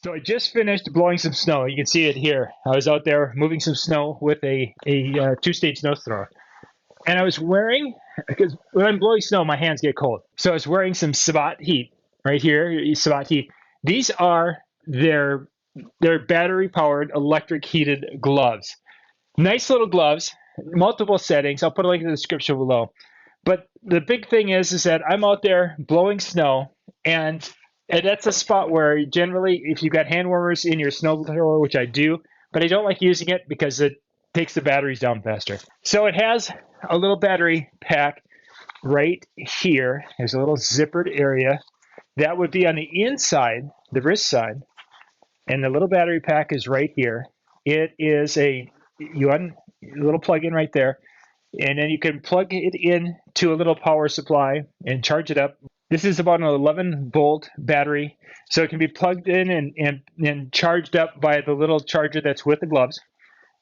So I just finished blowing some snow. You can see it here. I was out there moving some snow with a two-stage snow thrower. And I was wearing, because when I'm blowing snow, my hands get cold. So I was wearing some SabotHeat right here, SabotHeat. These are their battery-powered electric heated gloves. Nice little gloves, multiple settings. I'll put a link in the description below. But the big thing is that I'm out there blowing snow, and that's a spot where generally, if you've got hand warmers in your snow thrower, which I do, but I don't like using it because it takes the batteries down faster. So it has a little battery pack right here. There's a little zippered area that would be on the inside, the wrist side, and the little battery pack is right here. It is a little plug-in right there, and then you can plug it in to a little power supply and charge it up. This is about an 11-volt battery, so it can be plugged in and charged up by the little charger that's with the gloves.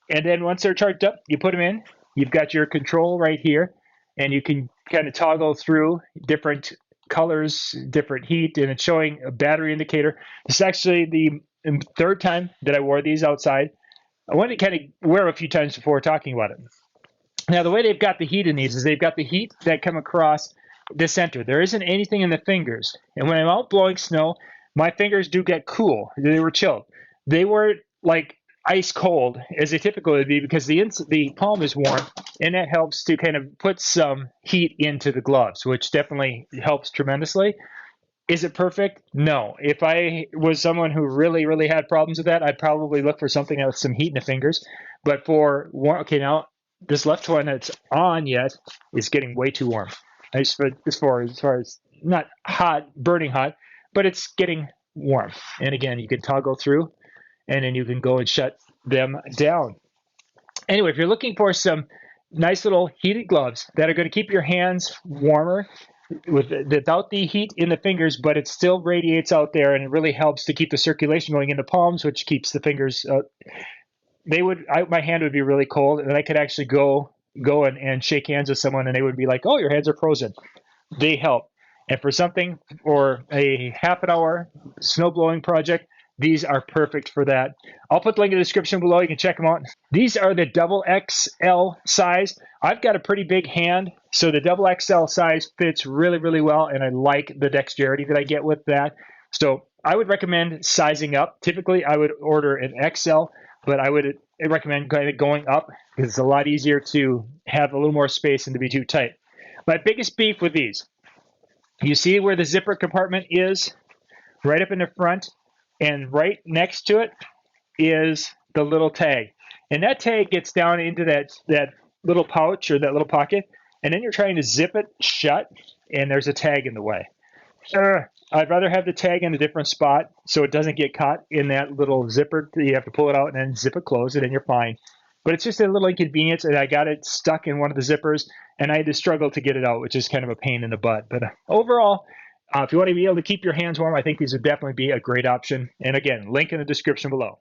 And then once they're charged up, you put them in. You've got your control right here, and you can kind of toggle through different colors, different heat, and it's showing a battery indicator. This is actually the third time that I wore these outside. I wanted to kind of wear them a few times before talking about it. Now, the way they've got the heat in these is they've got the heat that come across the center. There isn't anything in the fingers. And when I'm out blowing snow, my fingers do get cool. They were chilled. They were like ice cold, as they typically would be, because the palm is warm, and that helps to kind of put some heat into the gloves, which definitely helps tremendously. Is it perfect? No. If I was someone who really, really had problems with that, I'd probably look for something with some heat in the fingers. But for warm, okay, now this left one that's on yet is getting way too warm. As far as not hot, burning hot, but it's getting warm. And again, you can toggle through, and then you can go and shut them down. Anyway, if you're looking for some nice little heated gloves that are going to keep your hands warmer without the heat in the fingers, but it still radiates out there, and it really helps to keep the circulation going in the palms, which keeps the fingers. My hand would be really cold, and I could actually go and shake hands with someone, and they would be like, "Oh, your hands are frozen." They help. And for a half an hour snow blowing project, these are perfect for that. I'll put the link in the description below. You can check them out. These are the double XL size. I've got a pretty big hand, so the double XL size fits really, really well, and I like the dexterity that I get with that. So I would recommend sizing up. Typically, I would order an XL, but I would recommend kind of going up because it's a lot easier to have a little more space and to be too tight. My biggest beef with these, you see where the zipper compartment is right up in the front, and right next to it is the little tag. And that tag gets down into that little pouch or that little pocket, and then you're trying to zip it shut, and there's a tag in the way. I'd rather have the tag in a different spot so it doesn't get caught in that little zipper. You have to pull it out and then zip it closed, and then you're fine. But it's just a little inconvenience, and I got it stuck in one of the zippers, and I had to struggle to get it out, which is kind of a pain in the butt. But overall, if you want to be able to keep your hands warm, I think these would definitely be a great option. And again, link in the description below.